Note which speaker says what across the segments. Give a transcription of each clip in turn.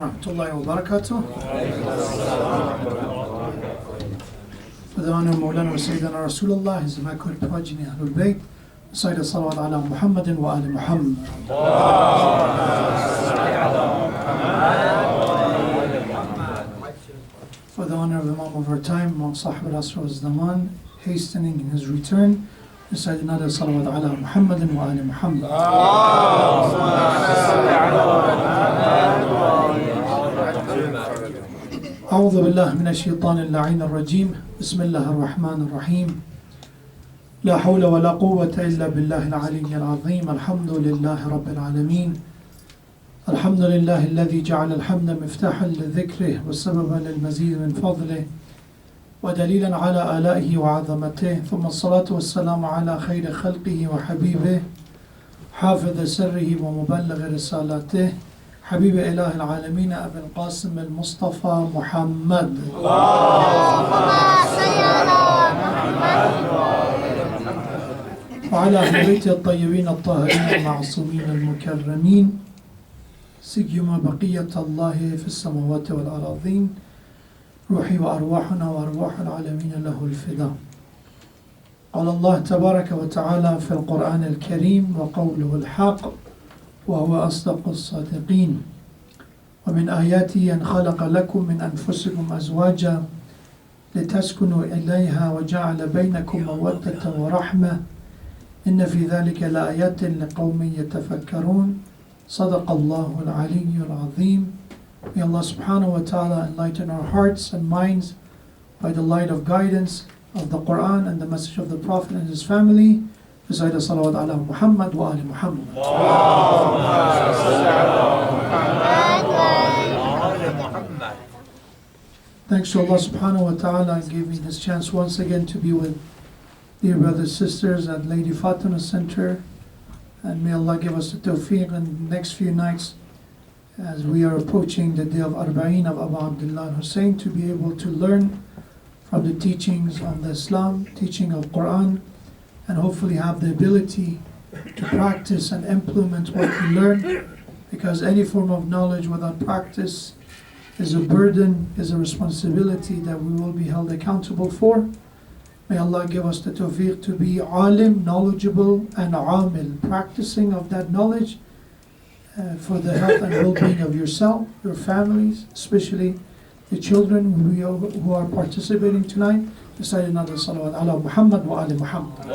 Speaker 1: Rahmatullahi wa barakatuh. For the honor of Mawlana wa Sayyidina Rasulullah, his immaculate progeny, Ahlul Bayt, Sayyid salawat ala Muhammadin wa ali Muhammad. For the honor of Imam of our time, Imam Sahib al-Asr al-Zaman, hastening in his return, Sayyidina salawat ala Muhammadin wa ali Muhammad. أعوذ بالله من الشيطان اللعين الرجيم بسم الله الرحمن الرحيم لا حول ولا قوة إلا بالله العلي العظيم الحمد لله رب العالمين الحمد لله الذي جعل الحمد مفتاحا لذكره وسببا للمزيد من فضله ودليلا على آلائه وعظمته ثم الصلاة والسلام على خير خلقه وحبيبه حافظ سره ومبلغ رسالاته حبيب إله العالمين أبي القاسم المصطفى محمد وعلى أهل بيته الطيبين الطاهرين المعصومين المكرمين سيما بقية الله في السماوات والأراضين روحي وأرواحنا وأرواح العالمين له الفداء. قال الله تبارك وتعالى في القرآن الكريم وقوله الحق وهو أصدق الصادقين ومن آياته أن خلق لكم من أنفسكم أزواجا لتسكنوا إليها وجعل بينكم مودة ورحمة إن في ذلك لآيات لقوم يتفكرون صدق الله العلي العظيم. May Allah subhanahu wa ta'ala enlighten our hearts and minds by the light of guidance of the Quran and the message of the Prophet and his family. Sayyid salawat ala Muhammad wa ali Muhammad. Thanks to Allah subhanahu wa ta'ala, gave me this chance once again to be with dear brothers and sisters at Lady Fatima Center, and may Allah give us the tawfiq in the next few nights as we are approaching the day of Arbaeen of Abu Abdullah Hussein to be able to learn from the teachings of the Islam, teaching of Quran, and hopefully have the ability to practice and implement what we learn, because any form of knowledge without practice is a burden, is a responsibility that we will be held accountable for. May Allah give us the tawfiq to be alim, knowledgeable, and amil, practicing of that knowledge for the health and well-being of yourself, your families, especially the children who are participating tonight. Sayyidina salawat ala Muhammad wa ali Muhammad.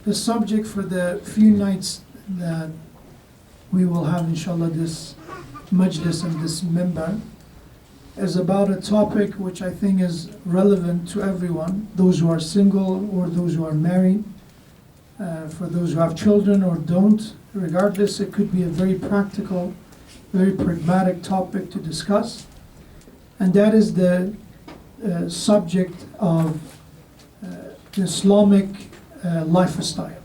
Speaker 1: The subject for the few nights that we will have inshallah this majlis and this member is about a topic which I think is relevant to everyone, those who are single or those who are married, for those who have children or don't. Regardless, it could be a very practical, very pragmatic topic to discuss, and that is the subject of the Islamic lifestyle.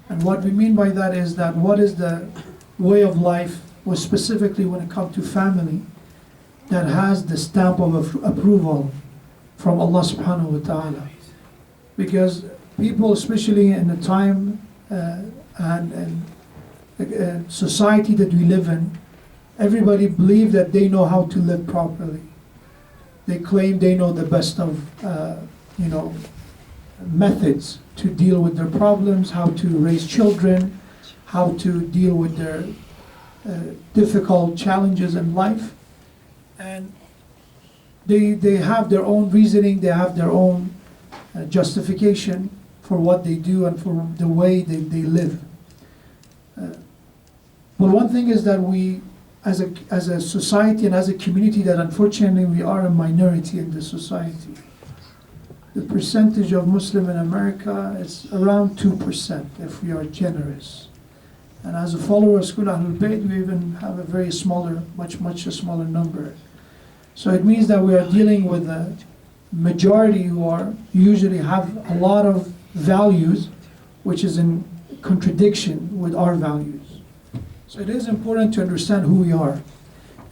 Speaker 1: And what we mean by that is that what is the way of life, or specifically when it comes to family, that has the stamp of approval from Allah subhanahu wa ta'ala. Because people, especially in the time and society that we live in, everybody believes that they know how to live properly. They claim they know the best of methods to deal with their problems, how to raise children, how to deal with their difficult challenges in life. And they have their own reasoning, they have their own justification for what they do and for the way they live. But one thing is that we, as a society and as a community, that unfortunately we are a minority in this society. The percentage of Muslim in America is around 2%, if we are generous. And as a follower of School Ahlul Bayt, we even have a very smaller, much smaller number. So it means that we are dealing with a majority who are usually have a lot of values, which is in contradiction with our values. So it is important to understand who we are,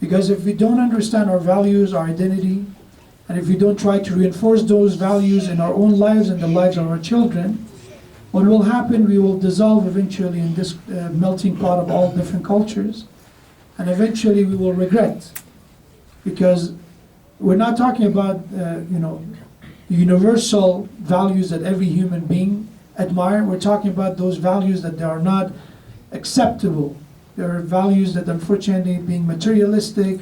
Speaker 1: because if we don't understand our values, our identity, and if we don't try to reinforce those values in our own lives and the lives of our children, what will happen, we will dissolve eventually in this melting pot of all different cultures, and eventually we will regret, because we're not talking about universal values that every human being admire. We're talking about those values that they are not acceptable. There are values that unfortunately being materialistic,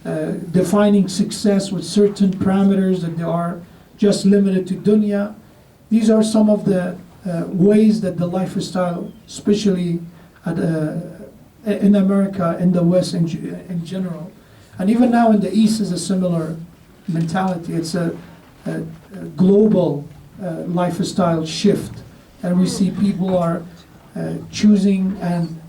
Speaker 1: defining success with certain parameters that they are just limited to dunya. These are some of the ways that the lifestyle, especially in America, in the West in general, and even now in the East, is a similar mentality. It's a global lifestyle shift, and we see people are choosing and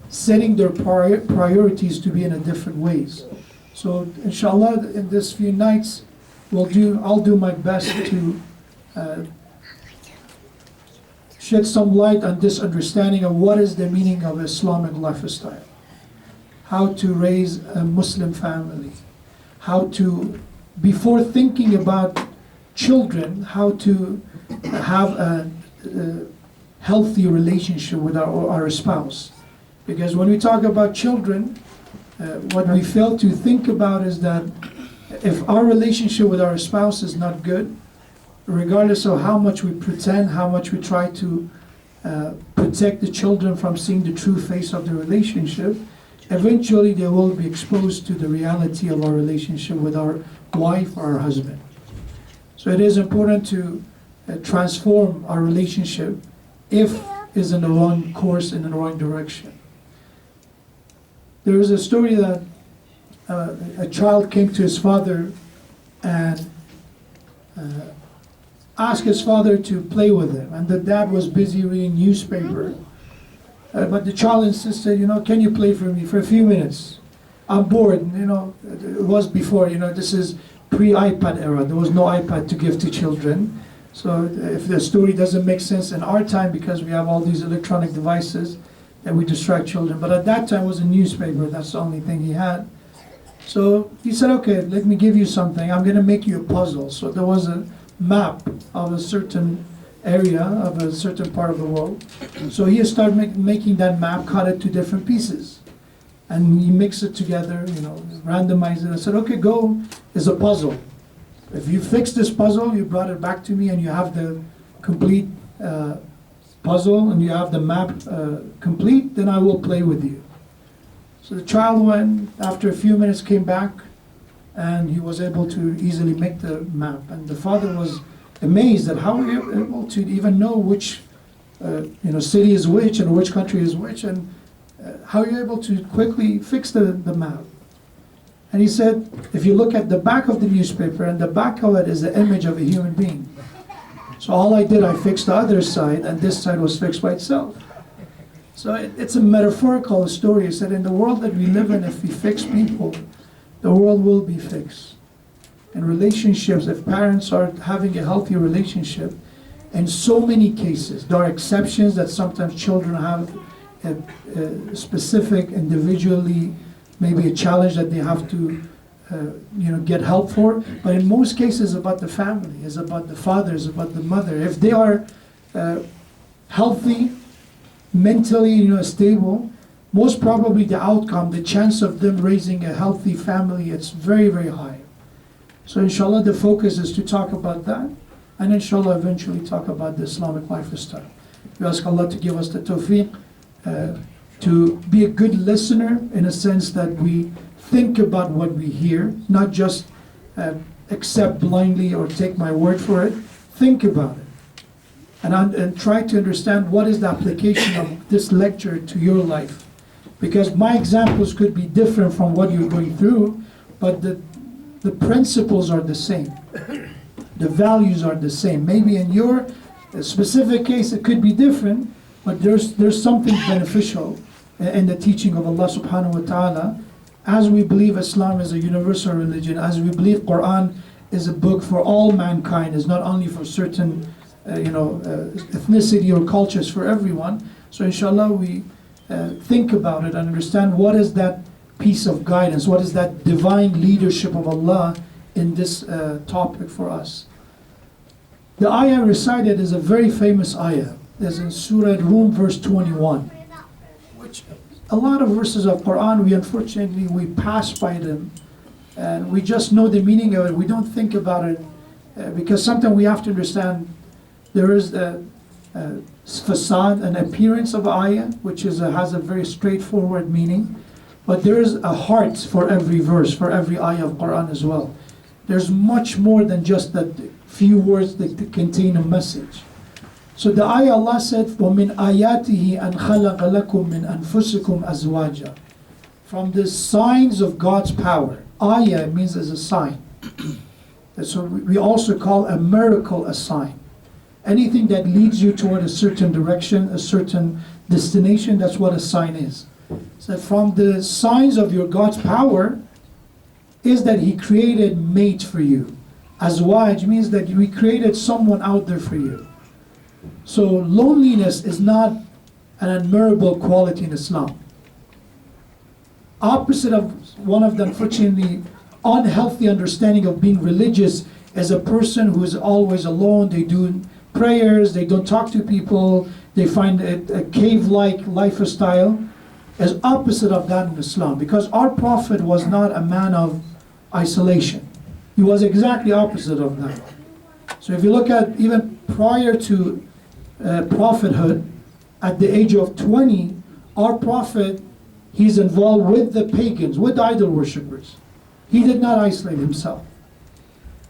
Speaker 1: setting their priorities to be in a different ways. So inshallah, in this few nights, I'll do my best to shed some light on this understanding of what is the meaning of Islamic lifestyle, how to raise a Muslim family, how to, before thinking about children, how to have a healthy relationship with our spouse. Because when we talk about children, what we fail to think about is that if our relationship with our spouse is not good, regardless of how much we pretend, how much we try to protect the children from seeing the true face of the relationship, eventually they will be exposed to the reality of our relationship with our wife or our husband. So it is important to transform our relationship if it's in the wrong course, in the wrong direction. There is a story that a child came to his father and asked his father to play with him, and the dad was busy reading newspaper. But the child insisted, can you play for me for a few minutes? I'm bored. It was before, this is pre-iPad era. There was no iPad to give to children. So if the story doesn't make sense in our time, because we have all these electronic devices that we distract children. But at that time it was a newspaper. That's the only thing he had. So he said, okay, let me give you something. I'm going to make you a puzzle. So there was a map of a certain area, of a certain part of the world. So he started making that map, cut it to different pieces. And he mixed it together, randomized it. I said, okay, go, it's a puzzle. If you fix this puzzle, you brought it back to me, and you have the complete puzzle, and you have the map complete, then I will play with you. So the child went, after a few minutes came back, and he was able to easily make the map. And the father was amazed at how we were able to even know which city is which and which country is which, and how you're able to quickly fix the map. And he said, if you look at the back of the newspaper, and the back of it is the image of a human being. So all I did, I fixed the other side, and this side was fixed by itself. So it's a metaphorical story. He said, in the world that we live in, if we fix people, the world will be fixed. In relationships, if parents are having a healthy relationship, in so many cases, there are exceptions that sometimes children have a specific, individually, maybe a challenge that they have to get help for. But in most cases, it's about the family, it's about the father, it's about the mother. If they are healthy, mentally stable, most probably the outcome, the chance of them raising a healthy family, it's very, very high. So inshallah, the focus is to talk about that, and inshallah eventually talk about the Islamic lifestyle. We ask Allah to give us the tawfiq to be a good listener, in a sense that we think about what we hear, not just accept blindly or take my word for it. Think about it. And try to understand what is the application of this lecture to your life. Because my examples could be different from what you're going through, but the principles are the same. The values are the same. Maybe in your specific case it could be different, but there's something beneficial in the teaching of Allah subhanahu wa ta'ala. As we believe Islam is a universal religion, as we believe Quran is a book for all mankind, is not only for certain ethnicity or cultures, for everyone. So inshallah we think about it and understand what is that piece of guidance, what is that divine leadership of Allah in this topic for us. The ayah recited is a very famous ayah. is in Surah Rum, verse 21, which a lot of verses of Quran, unfortunately, we pass by them, and we just know the meaning of it. We don't think about it, because sometimes we have to understand there is a facade, an appearance of ayah, which has a very straightforward meaning, but there is a heart for every verse, for every ayah of Quran as well. There's much more than just that few words that contain a message. So the ayah Allah said, وَمِنْ آيَاتِهِ أَنْ خَلَقَ لَكُم مِّنْ أَنفُسِكُمْ أَزْوَاجًا. From the signs of God's power. Ayah means as a sign. So we also call a miracle a sign. Anything that leads you toward a certain direction, a certain destination, that's what a sign is. So from the signs of your God's power is that He created mate for you. Azwaj means that we created someone out there for you. So loneliness is not an admirable quality in Islam. Opposite of one of the unfortunately unhealthy understanding of being religious is a person who is always alone. They do prayers, they don't talk to people, they find a cave-like lifestyle, is opposite of that in Islam. Because our Prophet was not a man of isolation. He was exactly opposite of that. So if you look at even prior to prophethood, at the age of 20, our Prophet, he's involved with the pagans, with idol worshippers. He did not isolate himself.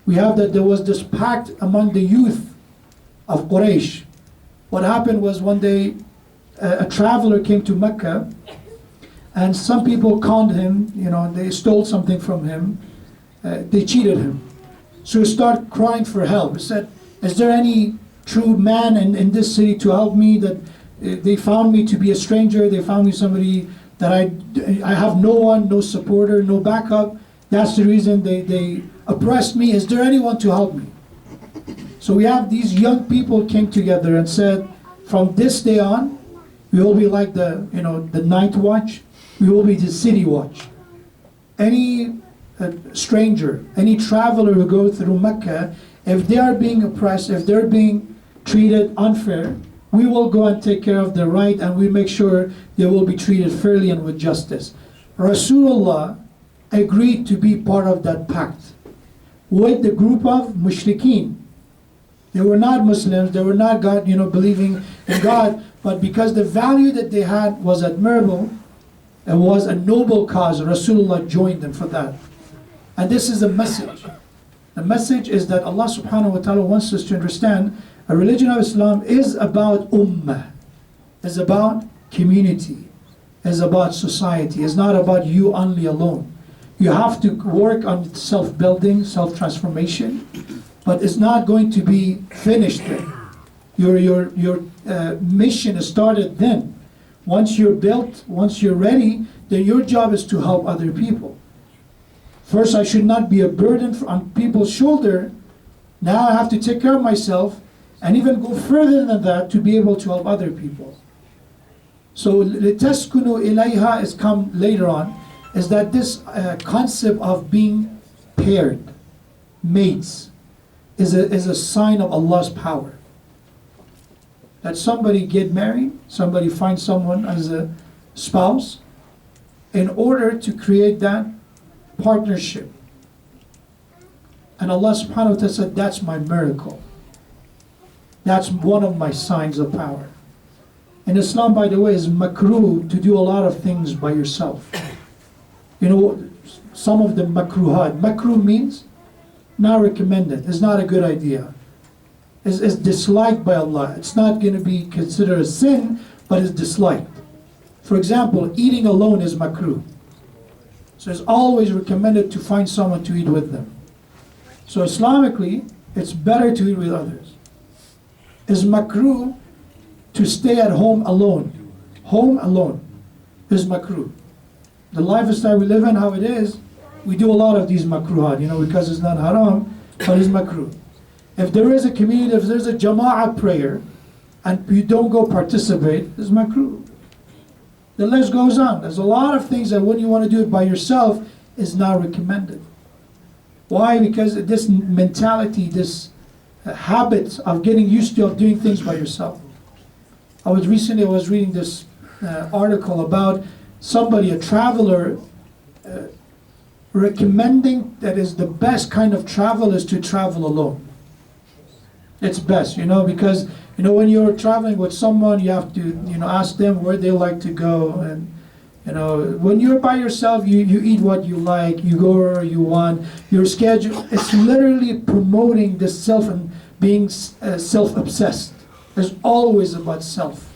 Speaker 1: We have that there was this pact among the youth of Quraysh. What happened was one day a traveler came to Mecca, and some people conned him, they stole something from him, they cheated him. So he started crying for help. He said, is there any true man in this city to help me? That they found me to be a stranger, they found me somebody that I have no one, no supporter, no backup. That's the reason they oppressed me. Is there anyone to help me? So we have these young people came together and said, from this day on, we will be like the night watch. We will be the city watch. Any stranger, any traveler who goes through Mecca, if they are being oppressed, if they're being treated unfair, we will go and take care of their right, and we make sure they will be treated fairly and with justice. Rasulullah agreed to be part of that pact with the group of mushrikeen. They were not Muslims, they were not God, believing in God, but because the value that they had was admirable and was a noble cause, Rasulullah joined them for that. And this is the message. The message is that Allah subhanahu wa ta'ala wants us to understand a religion of Islam is about ummah, is about community, is about society, is not about you only alone. You have to work on self-building, self-transformation, but it's not going to be finished then. Your mission is started then. Once you're built, once you're ready, then your job is to help other people. First, I should not be a burden on people's shoulder. Now I have to take care of myself and even go further than that to be able to help other people. So, لِتَسْكُنُوا إِلَيْهَا is come later on, is that this concept of being paired, mates, is a sign of Allah's power. That somebody get married, somebody finds someone as a spouse, in order to create that partnership. And Allah subhanahu wa ta'ala said, that's my miracle. That's one of my signs of power. In Islam, by the way, is makruh to do a lot of things by yourself. Some of the makruhat. Makruh means not recommended. It's not a good idea. It's disliked by Allah. It's not going to be considered a sin, but it's disliked. For example, eating alone is makruh. So it's always recommended to find someone to eat with them. So Islamically, it's better to eat with others. It's makruh to stay at home alone. Home alone is makruh. The lifestyle we live in, how it is, we do a lot of these makruhat, because it's not haram, but it's makruh. If there is a community, if there's a jama'ah prayer, and you don't go participate, it's makruh. The list goes on. There's a lot of things that when you want to do it by yourself, is not recommended. Why? Because this mentality, this habit of getting used to doing things by yourself. I was reading this article about somebody, a traveler, recommending that is the best kind of travel is to travel alone. It's best, because when you're traveling with someone, you have to ask them where they like to go, and when you're by yourself, you eat what you like, you go where you want, your schedule. It's literally promoting this self and being self-obsessed. It's always about self,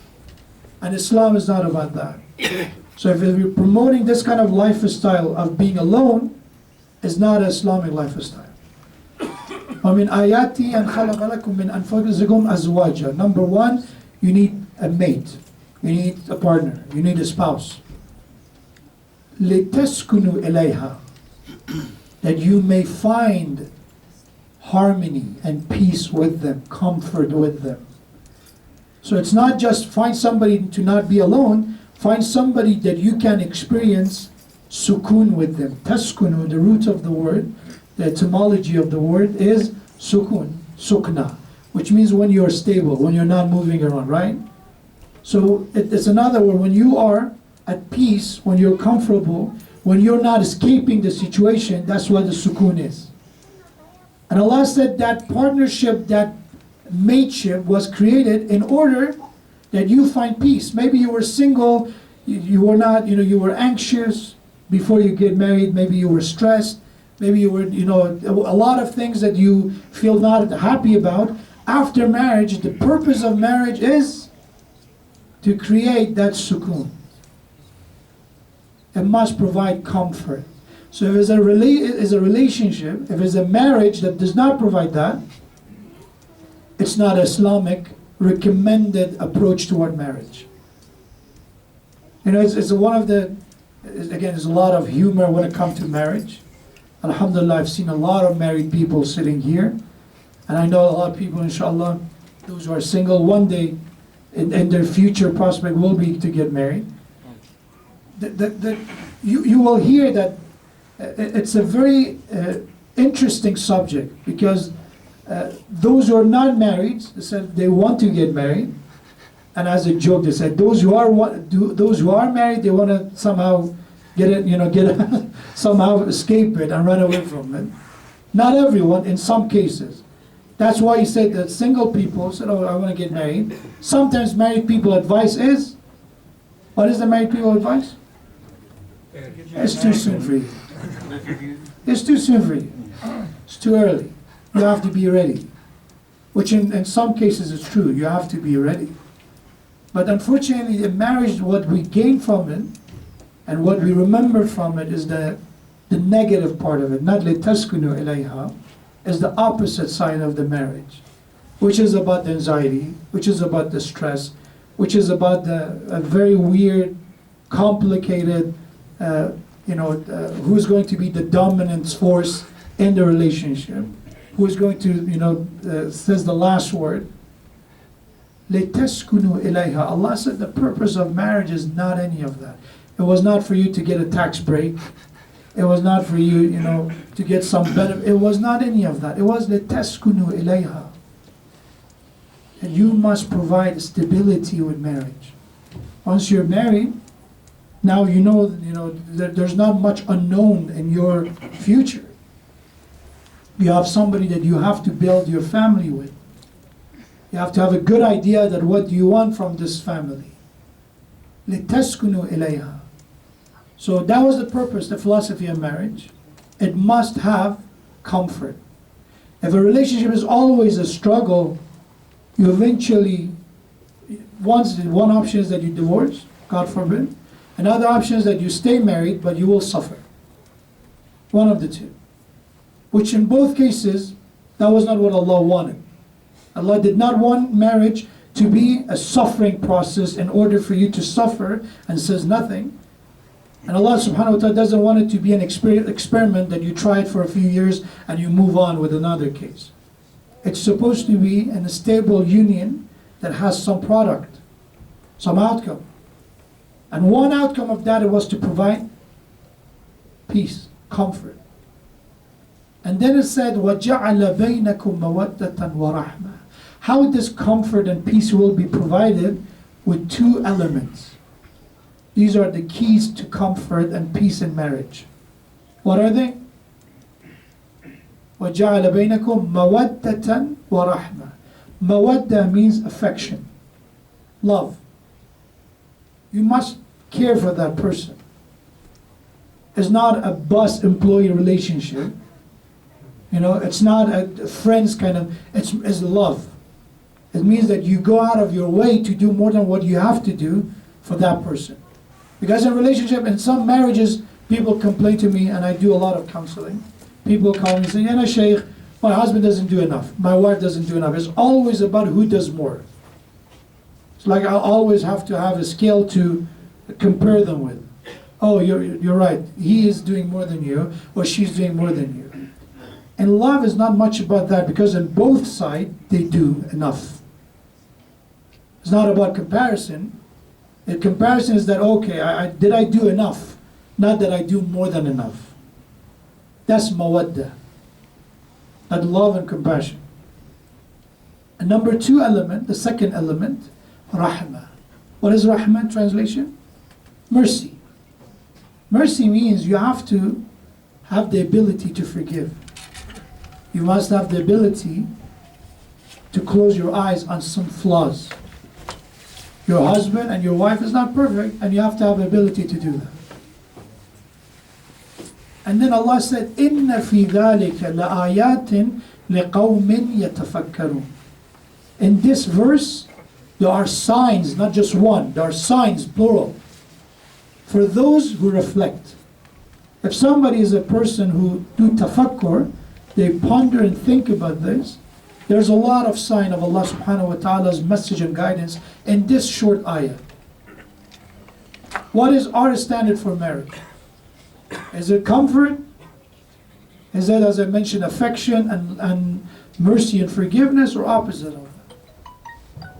Speaker 1: and Islam is not about that. So if you're promoting this kind of lifestyle of being alone, it's not an Islamic lifestyle. وَمِنْ آيَاتِهِ أَنْ خَلَقَ لَكُم مِّنْ أَنفُسِكُمْ أَزْوَاجًا. Number one, you need a mate. You need a partner. You need a spouse. لِتَسْكُنُوا إِلَيْهَا. That you may find harmony and peace with them, comfort with them. So it's not just find somebody to not be alone, find somebody that you can experience sukun with them. Taskunu, the root of the word, the etymology of the word is sukun, sukna, which means when you're stable, when you're not moving around, right? So it's another word, when you are at peace, when you're comfortable, when you're not escaping the situation, that's what the sukun is. And Allah said that partnership, that mateship was created in order that you find peace. Maybe you were single, you were not, you were anxious before you get married, maybe you were stressed, maybe you were, a lot of things that you feel not happy about. After marriage, the purpose of marriage is to create that sukoon. It must provide comfort. So if it's a relationship, if it's a marriage that does not provide that, it's not Islamic recommended approach toward marriage. It's one of the, again, there's a lot of humor when it comes to marriage. Alhamdulillah, I've seen a lot of married people sitting here. And I know a lot of people, inshallah, those who are single, one day in their future prospect will be to get married. You will hear that it's a very interesting subject, because those who are not married, they said they want to get married, and as a joke they said those who are married, they want to somehow somehow escape it and run away from it. Not everyone, in some cases. That's why he said that single people said, "Oh, I want to get married." Sometimes married people advice is, what is the married people advice? It's too soon for you. It's too soon for you. It's too early. You have to be ready. Which in some cases is true. You have to be ready. But unfortunately, in marriage, what we gain from it and what we remember from it is the negative part of it. Not لِتَسْكُنُوا إِلَيْهَا, is the opposite side of the marriage, which is about the anxiety, which is about the stress, which is about a very weird, complicated, who's going to be the dominant force in the relationship, who's going to, says the last word. لِتَسْكُنُوا إِلَيْهَا. Allah said the purpose of marriage is not any of that. It was not for you to get a tax break. It was not for you, to get some benefit. It was not any of that. It was لِتَسْكُنُوا إِلَيْهَا. And you must provide stability with marriage. Once you're married, now that there's not much unknown in your future. You have somebody that you have to build your family with. You have to have a good idea that what you want from this family. لِتَسْكُنُوا إِلَيْهَا. So that was the purpose, the philosophy of marriage. It must have comfort. If a relationship is always a struggle, you eventually, one option is that you divorce, God forbid. Another option is that you stay married, but you will suffer. One of the two. Which in both cases, that was not what Allah wanted. Allah did not want marriage to be a suffering process in order for you to suffer, and says nothing. And Allah subhanahu wa ta'ala doesn't want it to be an experiment that you try it for a few years and you move on with another case. It's supposed to be in a stable union that has some product, some outcome. And one outcome of that was to provide peace, comfort. And then it said, وَجَعَلَ بَيْنَكُمْ مَوَدَّةً وَرَحْمَةً. How this comfort and peace will be provided with two elements. These are the keys to comfort and peace in marriage. What are they? وَجَعَلَ بَيْنَكُمْ مَوَدَّةً وَرَحْمَةً. Mawadda means affection, love. You must care for that person. It's not a boss-employee relationship. You know, it's not a friends kind of, it's love. It means that you go out of your way to do more than what you have to do for that person. Because in relationship, in some marriages, people complain to me, and I do a lot of counseling. People call me and say, "Yeah, Shaikh, my husband doesn't do enough. My wife doesn't do enough." It's always about who does more. It's like I always have to have a scale to compare them with. Oh, you're right. He is doing more than you, or she's doing more than you. And love is not much about that, because on both sides, they do enough. It's not about comparison. The comparison is that, okay, did I do enough? Not that I do more than enough. That's mawadda. That love and compassion. And number two element, the second element, rahmah. What is rahmah translation? Mercy. Mercy means you have to have the ability to forgive. You must have the ability to close your eyes on some flaws. Your husband and your wife is not perfect, and you have to have the ability to do that. And then Allah said, إِنَّ فِي ذَلِكَ لَآيَاتٍ لِقَوْمٍ يَتَفَكَّرُونَ. In this verse, there are signs, not just one, there are signs, plural, for those who reflect. If somebody is a person who do tafakkur, they ponder and think about this, there's a lot of sign of Allah subhanahu wa ta'ala's message and guidance in this short ayah. What is our standard for marriage? Is it comfort? Is it, as I mentioned, affection and mercy and forgiveness, or opposite of that?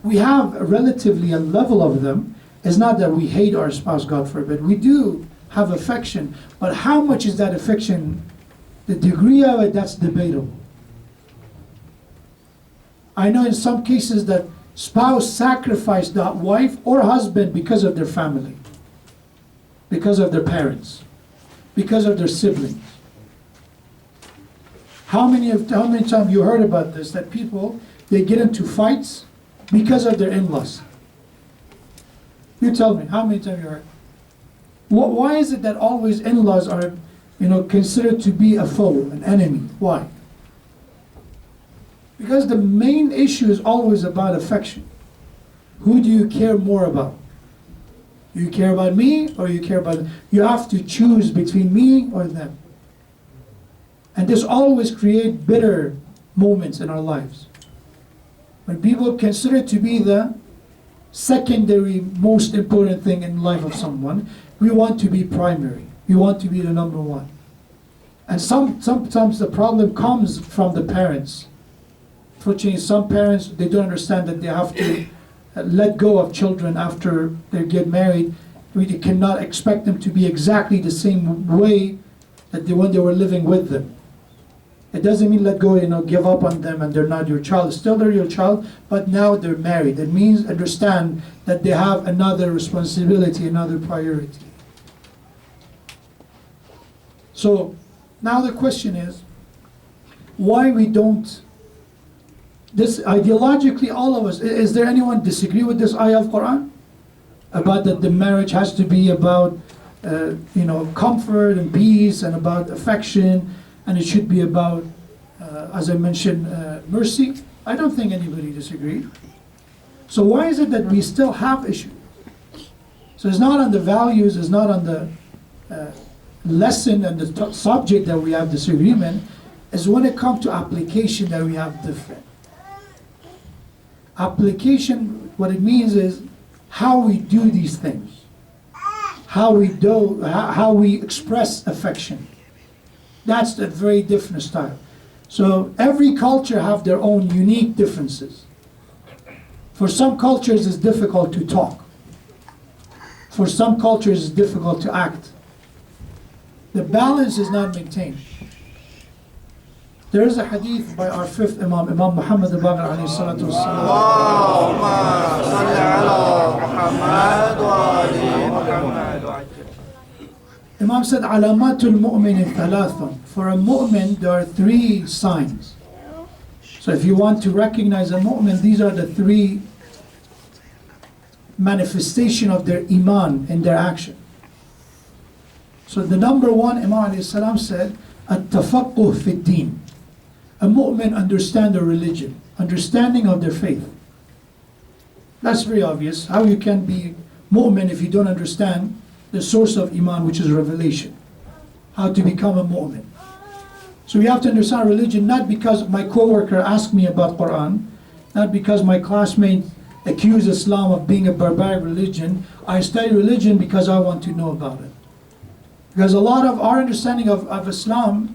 Speaker 1: We have relatively a level of them. It's not that we hate our spouse, God forbid. We do have affection, but how much is that affection? The degree of it, that's debatable. I know in some cases that spouse sacrificed that wife or husband because of their family, because of their parents, because of their siblings. How many times you heard about this, that people, they get into fights because of their in-laws? You tell me, how many times you heard? Why is it that always in-laws are, considered to be a foe, an enemy? Why? Because the main issue is always about affection. Who do you care more about? You care about me, or you care about them? You have to choose between me or them. And this always creates bitter moments in our lives. When people consider it to be the secondary most important thing in life of someone, we want to be primary. We want to be the number one. And sometimes the problem comes from the parents. Fortunately, some parents, they don't understand that they have to let go of children after they get married. We cannot expect them to be exactly the same way that when they were living with them. It doesn't mean let go, give up on them and they're not your child. Still they're your child, but now they're married. It means understand that they have another responsibility, another priority. So now the question is, why we don't, this ideologically all of us, is there anyone disagree with this ayah of Quran? About that the marriage has to be about comfort and peace and about affection, and it should be about, as I mentioned, mercy. I don't think anybody disagrees. So why is it that we still have issues? So it's not on the values, it's not on the lesson and the subject that we have disagreement. It's when it comes to application that we have different. Application, what it means is how we do these things, how we express affection. That's a very different style. So every culture have their own unique differences. For some cultures it's difficult to talk. For some cultures it's difficult to act. The balance is not maintained. There is a hadith by our fifth Imam, Imam Muhammad al-Baqir alayhi salatu wassalam. Imam said, Alamatul mu'min thalathun. For a mu'min, there are three signs. So if you want to recognize a mu'min, these are the three manifestation of their iman in their action. So the number one, Imam alayhi salam said, at-tafaqquh fi din. A mu'min understand their religion, understanding of their faith. That's very obvious. How you can be mu'min if you don't understand the source of iman, which is revelation. How to become a mu'min. So we have to understand religion not because my coworker asked me about Quran, not because my classmate accused Islam of being a barbaric religion. I study religion because I want to know about it. Because a lot of our understanding of Islam,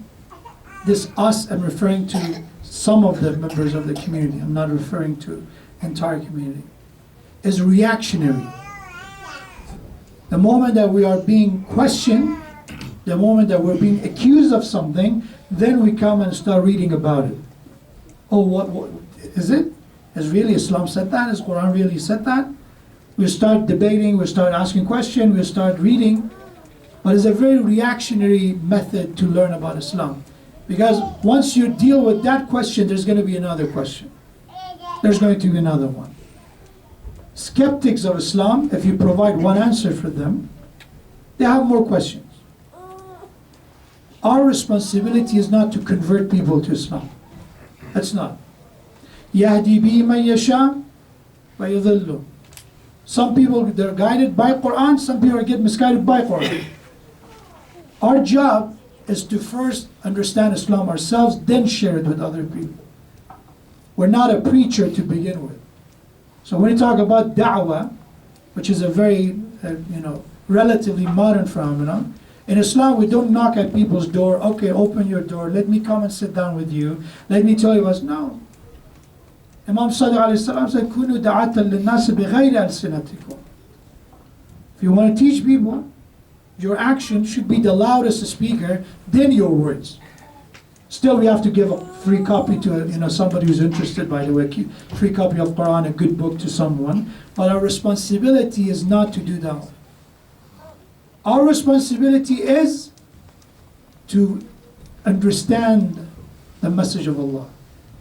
Speaker 1: this us, I'm referring to some of the members of the community, I'm not referring to entire community, is reactionary. The moment that we are being questioned, the moment that we're being accused of something, then we come and start reading about it. Oh, what is it? Has really Islam said that? Has Quran really said that? We start debating, we start asking questions, we start reading. But it's a very reactionary method to learn about Islam. Because once you deal with that question, there's going to be another question. There's going to be another one. Skeptics of Islam, if you provide one answer for them, they have more questions. Our responsibility is not to convert people to Islam. That's not. يَهْدِي بِهِ مَنْ يَشَاءُ وَيُضِلُّ. Some people, they're guided by Quran, some people get misguided by Quran. Our job is to first understand Islam ourselves, then share it with other people. We're not a preacher to begin with. So when we talk about da'wah, which is a very, relatively modern phenomenon, in Islam we don't knock at people's door, okay, open your door, let me come and sit down with you, let me tell you what's, no. Imam Sadiq alayhi salam said, كُنُوا دَعَةً لِلنَّاسِ بِغَيْرِ أَلْسِنَتِكُمْ. If you want to teach people, your action should be the loudest speaker, then your words. Still, we have to give a free copy to somebody who's interested, by the way, free copy of Quran, a good book to someone. But our responsibility is not to do that. Our responsibility is to understand the message of Allah.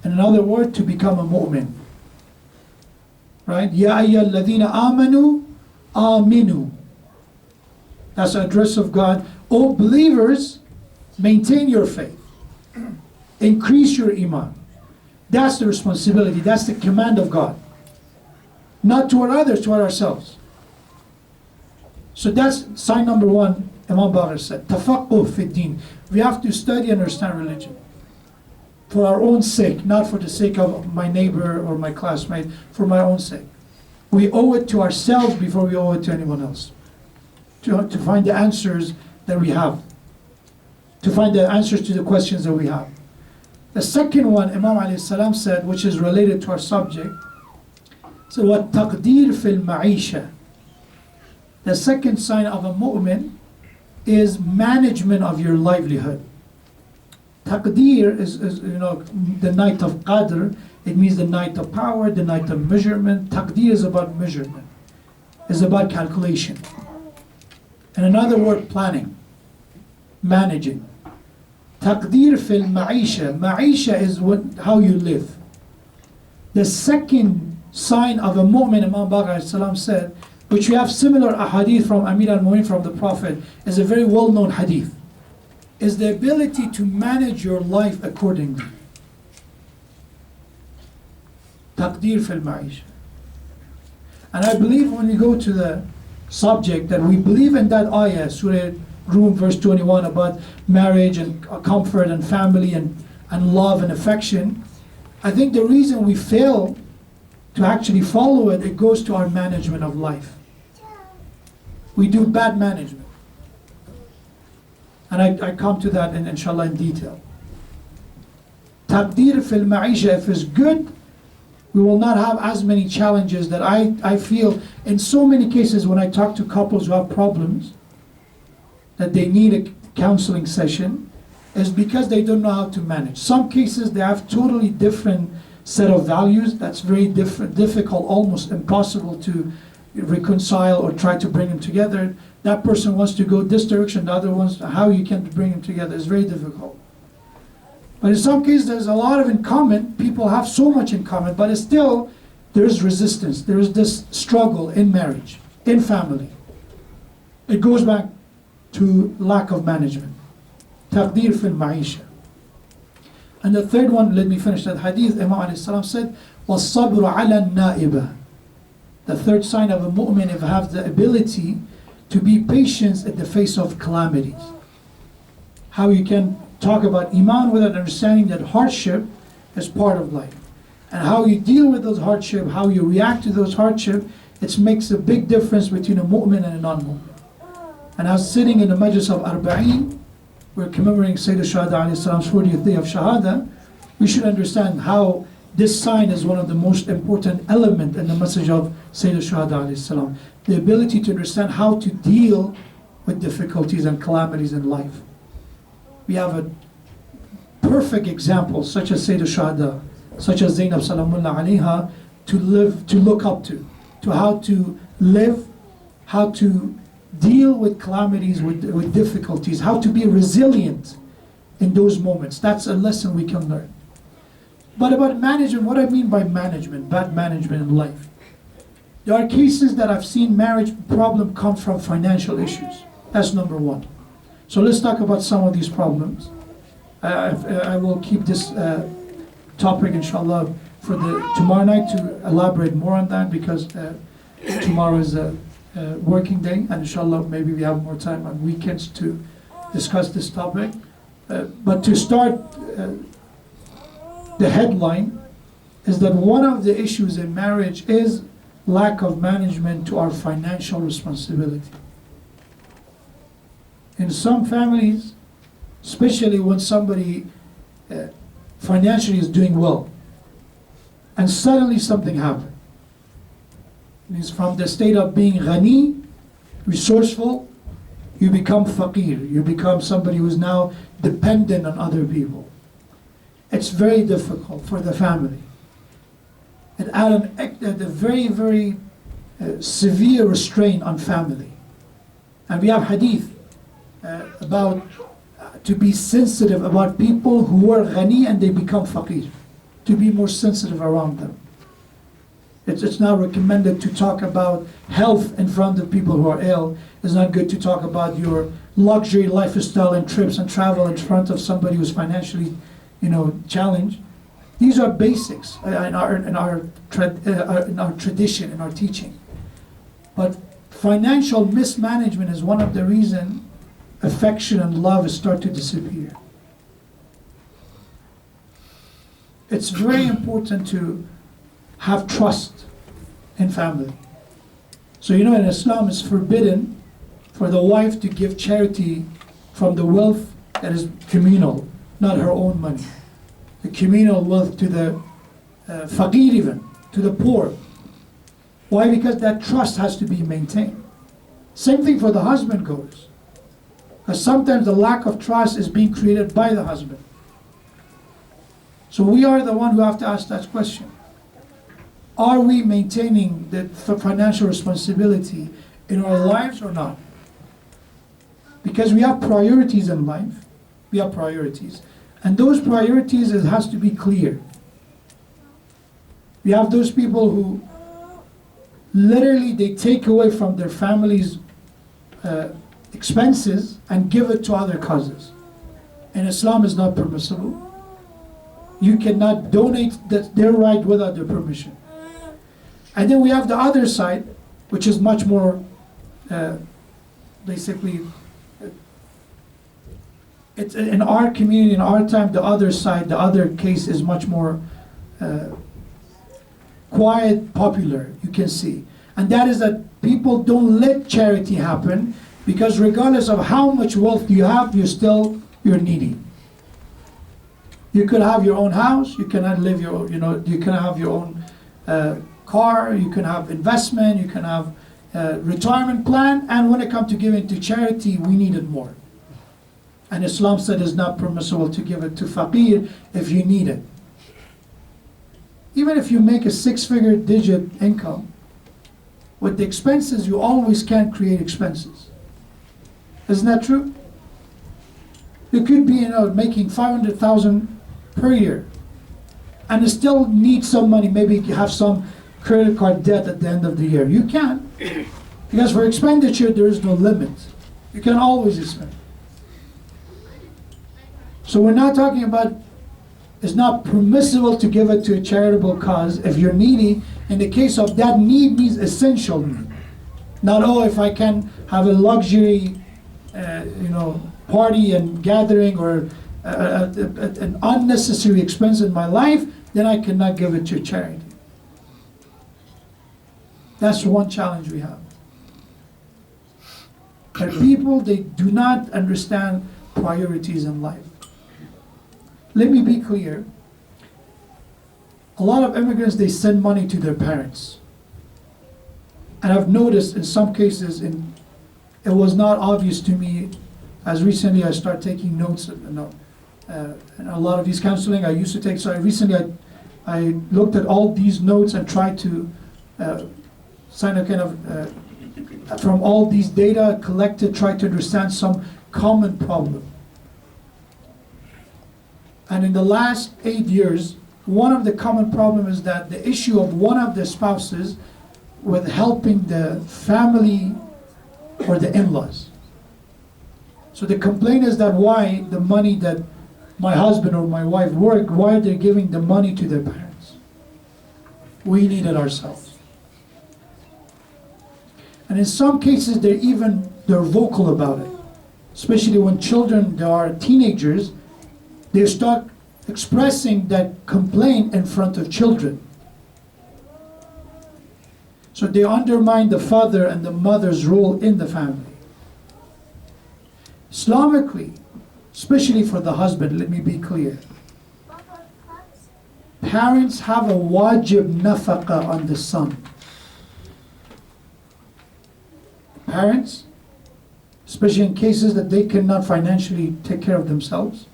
Speaker 1: In another word, to become a mu'min. Right? Ya ayyuhal ladhina amanu, aminu. That's the address of God. O believers, maintain your faith. Increase your iman. That's the responsibility. That's the command of God. Not toward others, toward ourselves. So that's sign number one, Imam Baqir said. Tafaqquh fi din. We have to study and understand religion. For our own sake, not for the sake of my neighbor or my classmate, for my own sake. We owe it to ourselves before we owe it to anyone else. To find the answers that we have. To find the answers to the questions that we have. The second one, Imam alayhi salam said, which is related to our subject, so what taqdeer fil ma'isha. The second sign of a mu'min is management of your livelihood. Taqdeer is the night of Qadr. It means the night of power, the night of measurement. Taqdeer is about measurement. It's about calculation. In another word, planning, managing. Taqdeer fil ma'isha. Ma'isha is how you live. The second sign of a mu'min, Imam Baqir salam said, which we have similar hadith from Amir al-Mu'min from the Prophet, is a very well-known hadith, is the ability to manage your life accordingly. Taqdeer fil ma'isha. And I believe when we go to the subject that we believe in that ayah, Surah Rum verse 21, about marriage and comfort and family and love and affection. I think the reason we fail to actually follow it, it goes to our management of life. We do bad management. And I come to that inshallah in detail. Taqdeer fil ma'isha, if it's good, we will not have as many challenges that I feel in so many cases when I talk to couples who have problems, that they need a counseling session. is because they don't know how to manage. Some cases they have totally different set of values that's very difficult, almost impossible to reconcile or try to bring them together. That person wants to go this direction, the other wants, how you can bring them together is very difficult. But in some cases there's a lot of in common, people have so much in common, but it's still, there's resistance, there is this struggle in marriage, in family. It goes back to lack of management. Taqdeer fil ma'isha. And the third one, let me finish that hadith. Imam alayhi salam said, وَالصَّبْرُ عَلَى النَّائِبَةِ. The third sign of a mu'min is have the ability to be patient at the face of calamities. How you can talk about iman without understanding that hardship is part of life. And how you deal with those hardship, how you react to those hardship, it makes a big difference between a mu'min and a non-mu'min. And I was sitting in the majlis of Arbaeen, we're commemorating Sayyid Shuhada alayhi salam's 40th day of Shahada. We should understand how this sign is one of the most important element in the message of Sayyid Shuhada alayhi salam. The ability to understand how to deal with difficulties and calamities in life. We have a perfect example, such as Sayyid Shuhada, such as Zainab Salamullah alayha, to look up to how to live, how to deal with calamities, with difficulties, how to be resilient in those moments. That's a lesson we can learn. But about management, what I mean by management, bad management in life. There are cases that I've seen marriage problem come from financial issues. That's number one. So let's talk about some of these problems. I will keep this topic, inshallah, for tomorrow night to elaborate more on that, because tomorrow is a working day, and inshallah maybe we have more time on weekends to discuss this topic. But to start, the headline is that one of the issues in marriage is lack of management to our financial responsibility. In some families, especially when somebody financially is doing well, and suddenly something happens. Means from the state of being ghani, resourceful, you become faqir. You become somebody who is now dependent on other people. It's very difficult for the family. It adds a very, very severe restraint on family. And we have hadith about to be sensitive about people who are ghani and they become faqir. To be more sensitive around them. It's now recommended to talk about health in front of people who are ill. It's not good to talk about your luxury lifestyle and trips and travel in front of somebody who's financially, challenged. These are basics in our tradition, in our teaching. But financial mismanagement is one of the reasons affection and love start to disappear. It's very important to have trust in family. So in Islam it's forbidden for the wife to give charity from the wealth that is communal, not her own money. The communal wealth to the faqir even, to the poor. Why? Because that trust has to be maintained. Same thing for the husband goes. Because sometimes the lack of trust is being created by the husband. So we are the one who have to ask that question. Are we maintaining the financial responsibility in our lives or not? Because we have priorities in life. We have priorities. And those priorities, it has to be clear. We have those people who literally they take away from their family's expenses and give it to other causes. And Islam is not permissible. You cannot donate their right without their permission. And then we have the other side, which is much more basically, it's in our community, in our time, the other side, the other case is much more quiet, popular, you can see. And that is that people don't let charity happen, because regardless of how much wealth you have, you're needy. You could have your own house, you cannot live you can have your own car, you can have investment, you can have retirement plan, and when it comes to giving to charity, we need it more. And Islam said it's not permissible to give it to faqir if you need it. Even if you make a 6-figure digit income, with the expenses, you always can create expenses. Isn't that true? You could be, making 500,000 per year, and still need some money. Maybe you have some credit card debt at the end of the year. You can, because for expenditure there is no limit. You can always spend. So we're not talking about, it's not permissible to give it to a charitable cause if you're needy. In the case of that need means essential need. Not, if I can have a luxury, party and gathering or an unnecessary expense in my life, then I cannot give it to charity. That's one challenge we have. But people, they do not understand priorities in life. Let me be clear. A lot of immigrants, they send money to their parents. And I've noticed in some cases, it was not obvious to me, as recently I started taking notes, and a lot of these counseling I used to take. So recently I looked at all these notes and tried to sign a kind of, from all these data collected, try to understand some common problem. And in the last 8 years, one of the common problems is that the issue of one of the spouses with helping the family or the in-laws. So the complaint is that why the money that my husband or my wife work, why they're giving the money to their parents. We need it ourselves. And in some cases, they're vocal about it. Especially when children, they are teenagers, they start expressing that complaint in front of children. So they undermine the father and the mother's role in the family. Islamically, especially for the husband, let me be clear. Parents have a wajib nafaqa on the son. Parents, especially in cases that they cannot financially take care of themselves,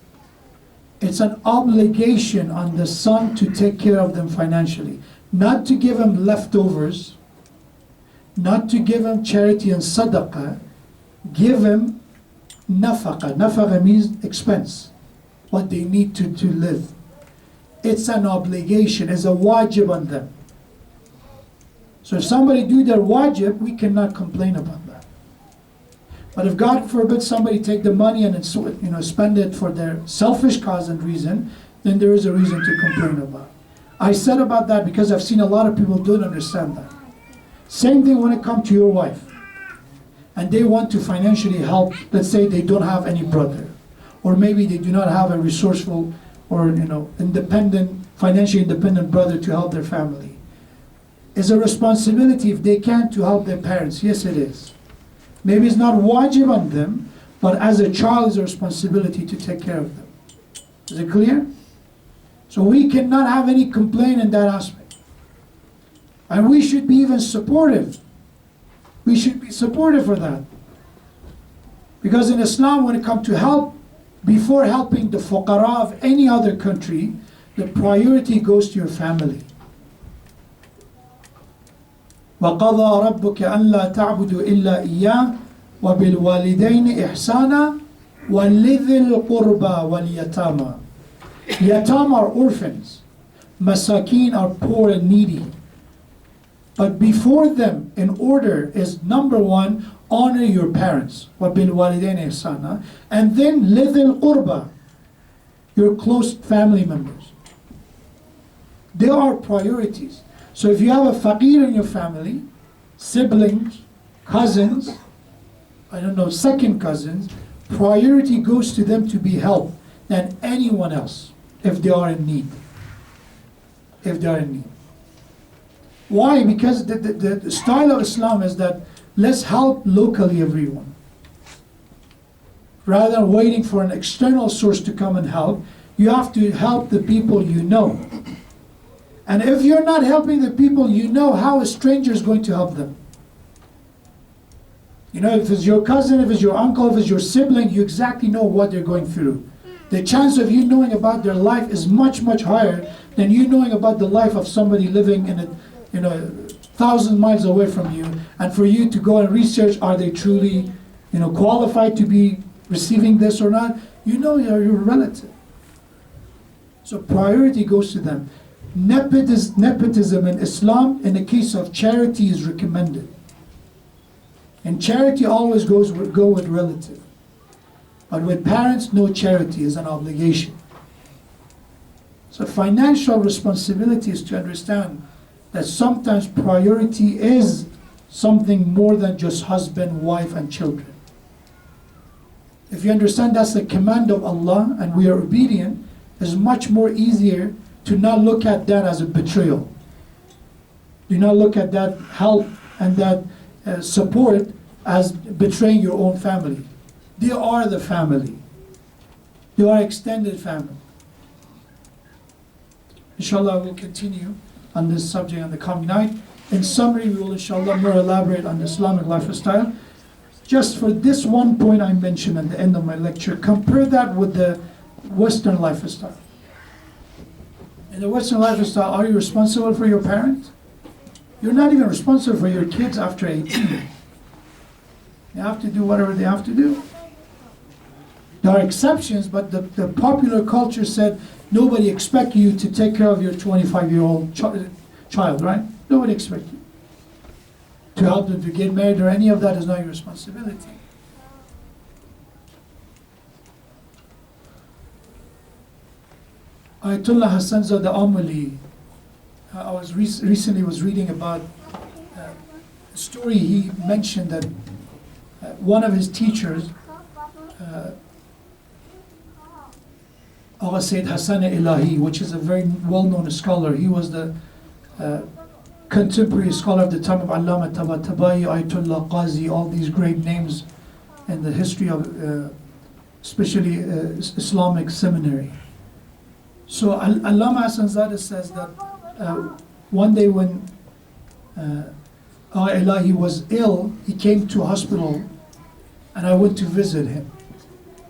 Speaker 1: it's an obligation on the son to take care of them financially. Not to give them leftovers, not to give them charity and sadaqah, give them nafaqa. Nafaqa means expense, what they need to live. It's an obligation, it's a wajib on them. So if somebody do their wajib, we cannot complain about that. But if God forbid somebody take the money and spend it for their selfish cause and reason, then there is a reason to complain about. I said about that because I've seen a lot of people don't understand that. Same thing when it comes to your wife. And they want to financially help, let's say they don't have any brother. Or maybe they do not have a resourceful or financially independent brother to help their family. It's a responsibility if they can to help their parents. Yes, it is. Maybe it's not wajib on them, but as a child, it's a responsibility to take care of them. Is it clear? So we cannot have any complaint in that aspect. And we should be even supportive. We should be supportive for that. Because in Islam, when it comes to help, before helping the fuqara of any other country, the priority goes to your family. وَقَضَى رَبُّكَ أَنْ لَا تَعْبُدُوا إِلَّا إِيَّاهُ وَبِالْوَالِدَيْنِ إِحْسَانًا وَلِذِي الْقُرْبَى وَالْيَتَامَى. Yatam are orphans. Masakin are poor and needy. But before them, in order, is number one, honor your parents. وَبِالْوَالِدَيْنِ إِحْسَانًا. And then لِذِي الْقُرْبَى, your close family members. There are priorities. So if you have a faqir in your family, siblings, cousins, second cousins, priority goes to them to be helped than anyone else if they are in need. If they are in need. Why? Because the style of Islam is that let's help locally everyone. Rather than waiting for an external source to come and help, you have to help the people you know. And if you're not helping the people you know, how a stranger is going to help them? You know, if it's your cousin, if it's your uncle, if it's your sibling, you exactly know what they're going through. The chance of you knowing about their life is much, much higher than you knowing about the life of somebody living in a, 1,000 miles away from you, and for you to go and research, are they truly, qualified to be receiving this or not? You know you're your relative. So priority goes to them. Nepotism in Islam, in the case of charity, is recommended. And charity always go with relative. But with parents, no charity is an obligation. So financial responsibility is to understand that sometimes priority is something more than just husband, wife, and children. If you understand that's the command of Allah and we are obedient, it's much more easier to not look at that as a betrayal. Do not look at that help and that support as betraying your own family. They are the family. They are extended family. Inshallah, we'll continue on this subject on the coming night. In summary, we will inshallah more elaborate on the Islamic lifestyle. Just for this one point I mentioned at the end of my lecture, compare that with the Western lifestyle. In the Western lifestyle, are you responsible for your parents? You're not even responsible for your kids after 18. They have to do whatever they have to do. There are exceptions, but the popular culture said nobody expects you to take care of your 25-year-old child, right? Nobody expects you to help them to get married, or any of that is not your responsibility. Ayatollah Hassan Zada Amali, I was recently reading about a story. He mentioned that one of his teachers, Agha Sayyid Hassan Ilahi, which is a very well-known scholar. He was the contemporary scholar of the time of Allama Tabatabai, Ayatollah Qazi, all these great names in the history of especially Islamic seminary. So Allama Hassan Zada says that one day when Agha Ilahi was ill, he came to a hospital and I went to visit him.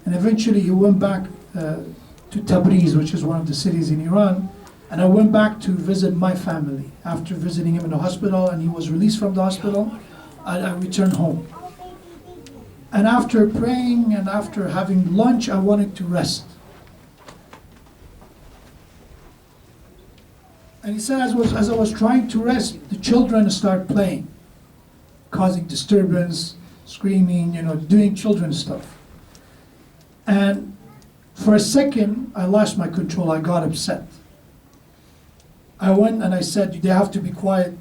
Speaker 1: And eventually he went back to Tabriz, which is one of the cities in Iran, and I went back to visit my family. After visiting him in the hospital and he was released from the hospital, I returned home. And after praying and after having lunch, I wanted to rest. And he said, as I was trying to rest, the children started playing, causing disturbance, screaming, doing children stuff. And for a second, I lost my control. I got upset. I went and I said, they have to be quiet.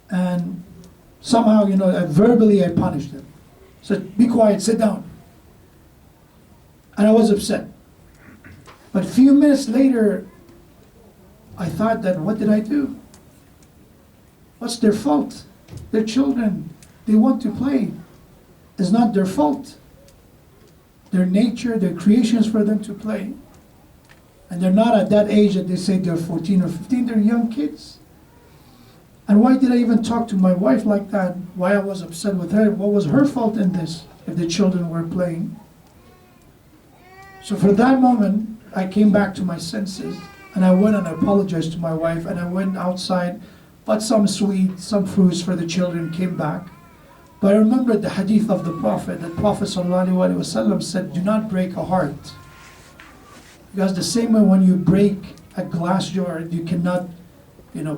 Speaker 1: And somehow, verbally I punished them. I said, be quiet, sit down. And I was upset. But a few minutes later, I thought that, what did I do? What's their fault? They're children. They want to play. It's not their fault. Their nature, their creation is for them to play. And they're not at that age that they say they're 14 or 15, they're young kids. And why did I even talk to my wife like that? Why I was upset with her? What was her fault in this if the children were playing? So for that moment, I came back to my senses and I went and I apologized to my wife and I went outside, bought some sweets, some fruits for the children, came back. But I remembered the hadith of the Prophet, that Prophet ﷺ said, do not break a heart. Because the same way when you break a glass jar, you cannot,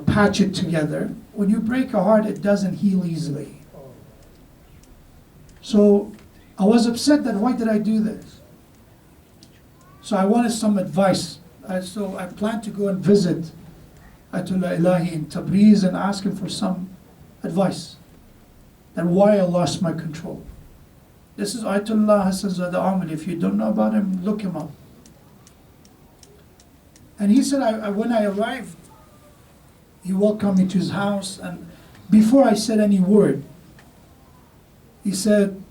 Speaker 1: patch it together. When you break a heart, it doesn't heal easily. So I was upset that why did I do this? So I wanted some advice. So I planned to go and visit Ayatollah Ilahi in Tabriz and ask him for some advice. And why I lost my control. This is Ayatollah Hassan Zada Amali. If you don't know about him, look him up. And he said, when I arrived, he welcomed me to his house, and before I said any word, he said,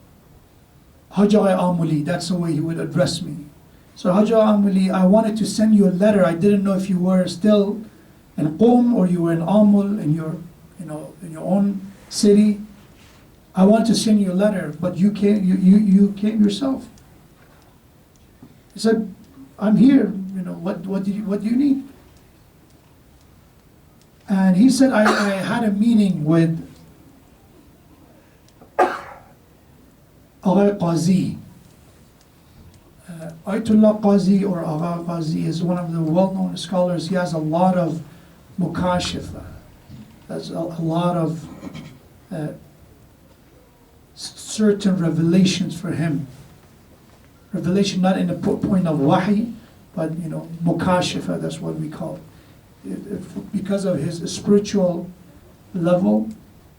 Speaker 1: Haja Amuli, that's the way he would address me. So Haja Amuli, I wanted to send you a letter. I didn't know if you were still in Qom or you were in Amul, in your own city. I want to send you a letter, but you came yourself. He said, I'm here, what do you need? And he said, I had a meeting with Agha Qazi. Ayatollah Qazi or Agha Qazi is one of the well-known scholars. He has a lot of mukashifa. There's a lot of certain revelations for him. Revelation not in the point of wahi, but mukashifa, that's what we call it. Because of his spiritual level,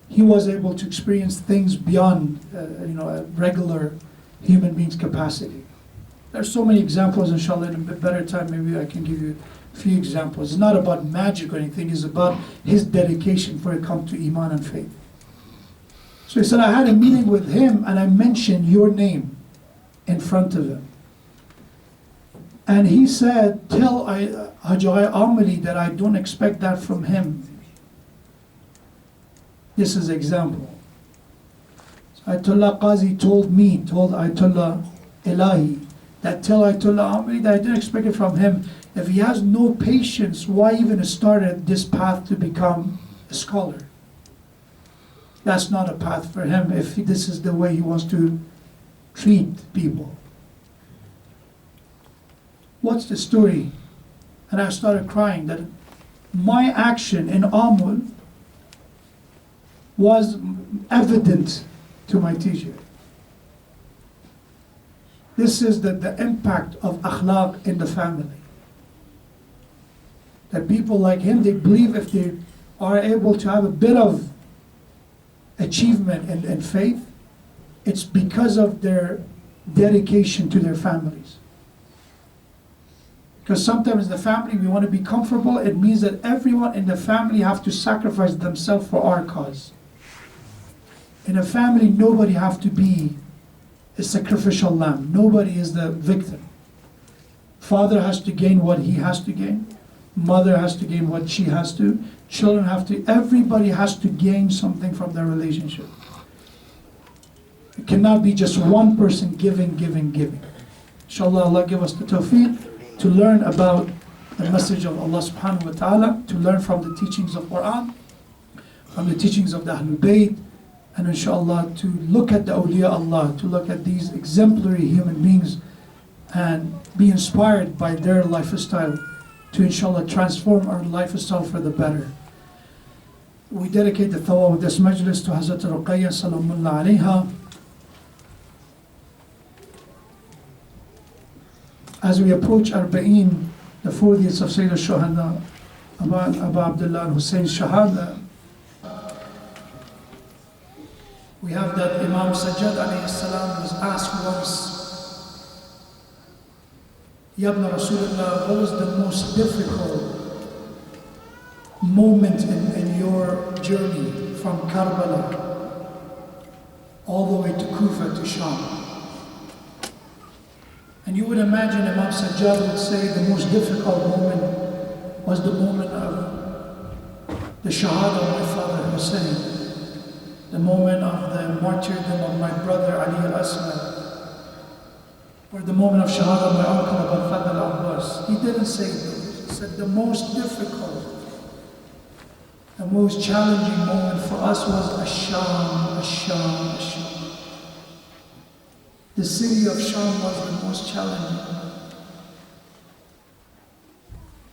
Speaker 1: he was able to experience things beyond a regular human being's capacity. There's so many examples, inshallah, in a better time maybe I can give you a few examples. It's not about magic or anything, it's about his dedication for it come to iman and faith. So he said, I had a meeting with him and I mentioned your name in front of him. And he said, tell Hajjai Amali that I don't expect that from him. This is example. So Ayatollah Qazi told Ayatollah Ilahi, that tell Ayatollah Amali that I didn't expect it from him. If he has no patience, why even start this path to become a scholar? That's not a path for him if this is the way he wants to treat people. What's the story? And I started crying that my action in Amul was evident to my teacher. This is the impact of akhlaq in the family. That people like him, they believe if they are able to have a bit of achievement and faith, it's because of their dedication to their families. Because sometimes in the family we want to be comfortable, it means that everyone in the family have to sacrifice themselves for our cause. In a family, nobody have to be a sacrificial lamb. Nobody is the victim. Father has to gain what he has to gain. Mother has to gain what she has to. Children have to, everybody has to gain something from their relationship. It cannot be just one person giving. Inshallah, Allah give us the tawfiq to learn about the message of Allah subhanahu wa ta'ala, to learn from the teachings of Quran, from the teachings of the Ahlul Bayt, and inshallah to look at the awliya Allah, to look at these exemplary human beings and be inspired by their lifestyle to inshallah transform our lifestyle for the better. We dedicate the thawa of this majlis to Hazrat Ruqayya salamullah alayha. As we approach Arbaeen, the 40th of Sayyid al-Shuhada, Abu Abdullah Hussein's Shahada, we have that Imam Sajjad alayhi salam was asked once, Ya ibn Rasulullah, what was the most difficult moment in your journey from Karbala all the way to Kufa to Sham? And you would imagine Imam Sajjad would say the most difficult moment was the moment of the Shahada of my father Hussein, the moment of the martyrdom of my brother Ali al-Aswad, or the moment of Shahada of my uncle Abu Fadl al-Abbas. He didn't say those. He said the most difficult, the most challenging moment for us was Asham. The city of Sham was the most challenging.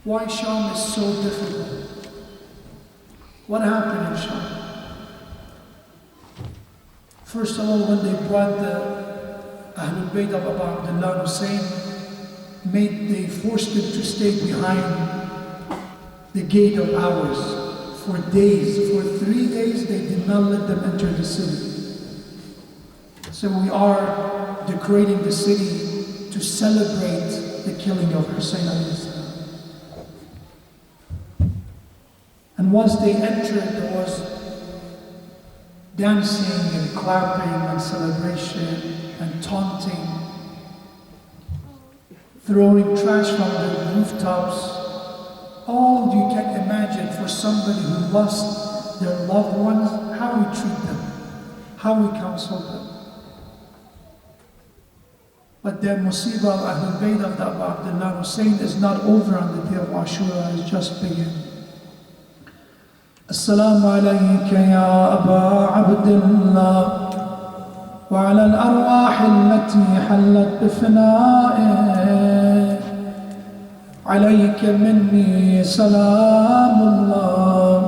Speaker 1: Why Sham is so difficult? What happened in Sham? First of all, when they brought the Ahlul Bayt of Abu Abdullah Hussein, they forced them to stay behind the gate of ours for days. For 3 days, they did not let them enter the city. So we are decorating the city to celebrate the killing of Hussein alayhi salam. And once they entered, there was dancing and clapping and celebration and taunting, throwing trash from the rooftops. All you can imagine for somebody who lost their loved ones, how we treat them, how we counsel them. But the musibah of Ahlul Bayt of the Abu Abdullah Hussein is not over on the day of Ashura, it's just begun. Assalamu alayka ya Aba Abdullah وعلى الأرواح التي حلت بفنائه عليك مني سلام الله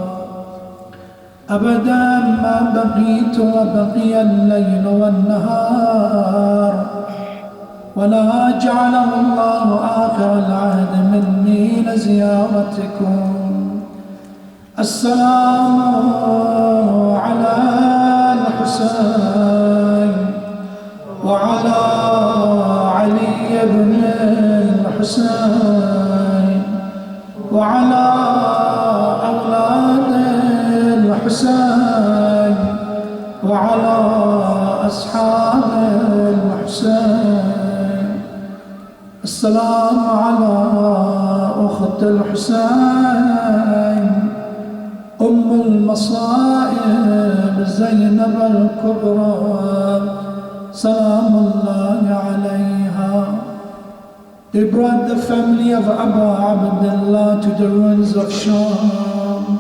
Speaker 1: أبدا ما بقيت وبقي الليل والنهار ولا جعله الله آخر العهد مني لزيارتكم السلام على الحسين وعلى علي بن الحسين وعلى أولاد الحسين وعلى أصحاب الحسين السلام على أخت الحسين أم المصائب زينب الكبرى سلام الله عليها. They brought the family of Abu Abdullah to the ruins of Sham.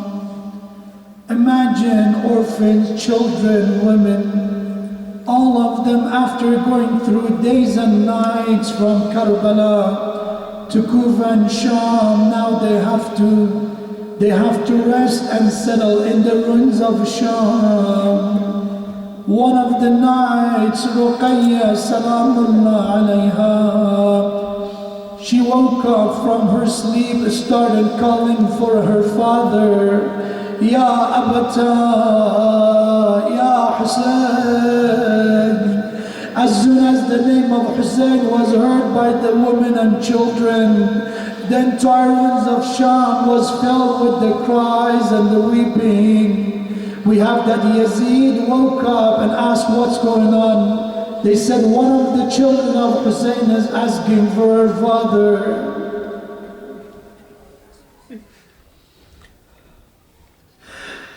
Speaker 1: Imagine orphans, children, women, all of them after going through days and nights from Karbala to Kufa and Sham, now they have to rest and settle in the ruins of Sham. One of the nights, Ruqayya Salamullah alayha, she woke up from her sleep, started calling for her father, Ya Abata, Ya Hussein. As soon as the name of Hussein was heard by the women and children, the entire ruins of Sham was filled with the cries and the weeping. We have that Yazid woke up and asked what's going on. They said one of the children of Hussein is asking for her father.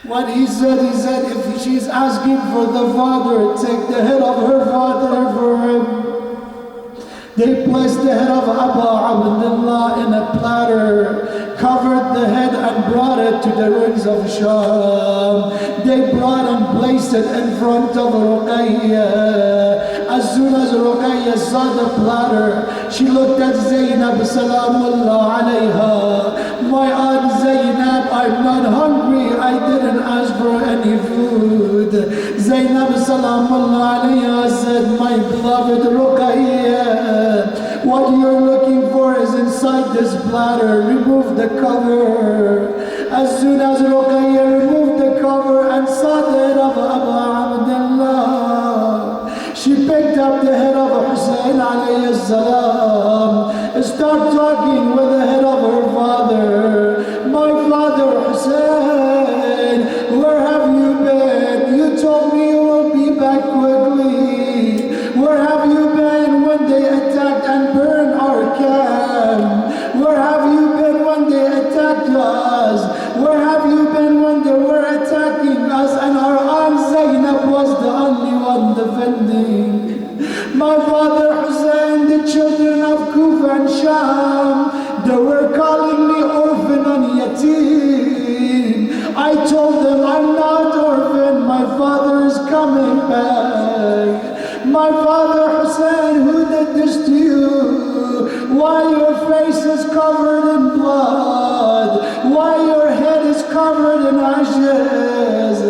Speaker 1: What he said if she's asking for the father, take the head of her father for him. They placed the head of Abu Abdullah in a platter, covered the head and brought it to the ruins of Sham. They brought and placed it in front of Ruqayya. As soon as Ruqayya saw the platter, she looked at Zainab Salamullah alayha. My aunt Zainab, I'm not hungry, I didn't ask for any food. Zainab Salamullah alayha said, my beloved Ruqayya, what you're looking for is inside this platter. Remove the cover. As soon as Ruqayya removed the cover and saw the head of Abu Abdullah, she picked up the head of Hussein alayhi salam, start talking with the head of her father. My father Hussein, where have you been? You told me you will be back quickly. Where have you been when they attacked and burned our camp? Where have you been when they attacked us? Where have you been when they were attacking us and our aunt Zainab was the only one defending? My father Hussein, the children of Kufa and Sham, they were calling me orphan and yatim. I told them I'm not orphan, my father is coming back. My father Hussein, who did this to you? Why your face is covered in blood? Why your head is covered in ashes?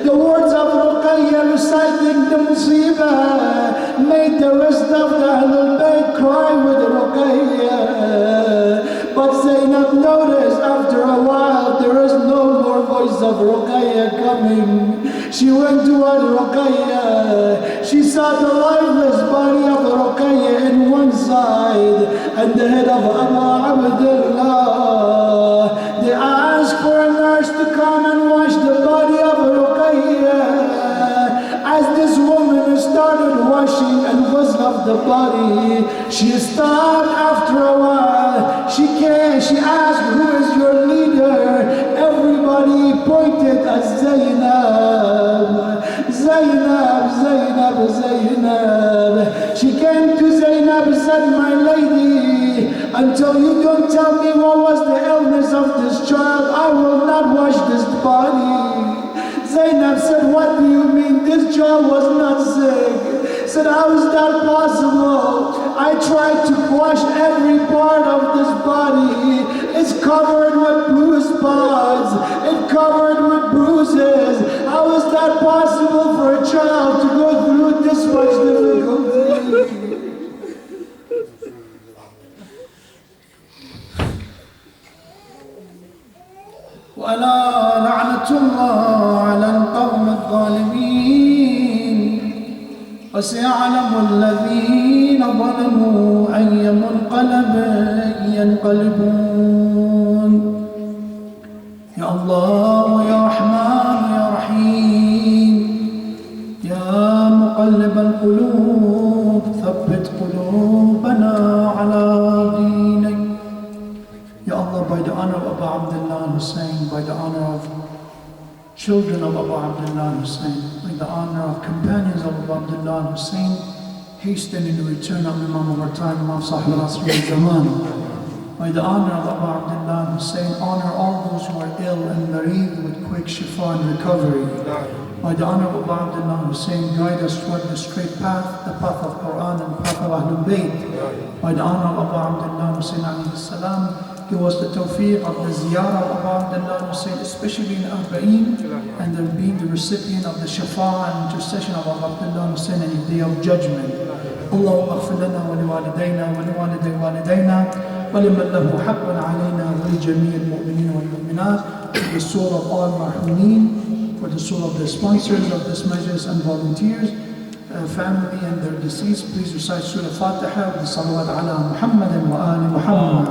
Speaker 1: The words of Ruqayya reciting the musibah made the rest of the Ahlul Bayt cry with Ruqayya. But Zainab noticed after a while there is no more voice of Ruqayya coming. She went toward Ruqayya. She saw the lifeless body of Ruqayya in one side and the head of Abu Abdullah. They asked for a nurse to come and wash the body of Ruqayya. As this woman started washing and was of the body, she stopped after a while. She asked, who is your leader? Everybody pointed at Zainab. Zainab, Zainab, Zainab. She came to Zainab and said, my lady, until you don't tell me what was the illness of this child, I will not wash this body. Zainab said, what do you mean? This child was not sick. Said, how is that possible? I tried to wash every part of this body. It's covered with blue spots. It's covered with bruises. How is that possible for a child to go through this much difficulty? وَأَلَا لَعْنَةُ اللَّهِ عَلَى الْقَوْمِ الظَّالِمِينَ وَسَيَعْلَمُ الَّذِينَ ظَلَمُوا أَيَّ مُنْقَلَبٍ يَنْقَلِبُونَ. يا الله يا رحمن يا رحيم يا مقلب القلوب ثبت قلوبنا على دينك. Ya Allah, by the honor of Abu Abdullah Hussein, by the honor of children of Abu Abdullah Hussein, by the honor of companions of Abu Abdullah Hussein, hasten in the return of Imam of our time, Imam Sahib al-Asr al-Zaman. By the honor of Abu Abdullah Hussein, honor all those who are ill and bereaved with quick shifa and recovery. By the honor of Abu Abdullah Hussein, guide us toward the straight path, the path of Quran and the path of Ahlul Bayt. By the honor of Abu Abdullah Hussein alayhi salam, give us the tawfiq of the ziyarah of Abu Abdullah Hussein, especially in Arbaeen, and being the recipient of the shafa and intercession of Abu Abdullah Hussein in the day of judgment. اللهم اغفر لنا ولوالدينا ولوالدي والدينا ولمن له حق علينا ولجميع المؤمنين والمؤمنات. For the soul of all marhumin, for the soul of the sponsors of this majlis and volunteers, family and their deceased, please recite Surah Fatiha with the salawat ala Muhammadin wa ali Muhammad.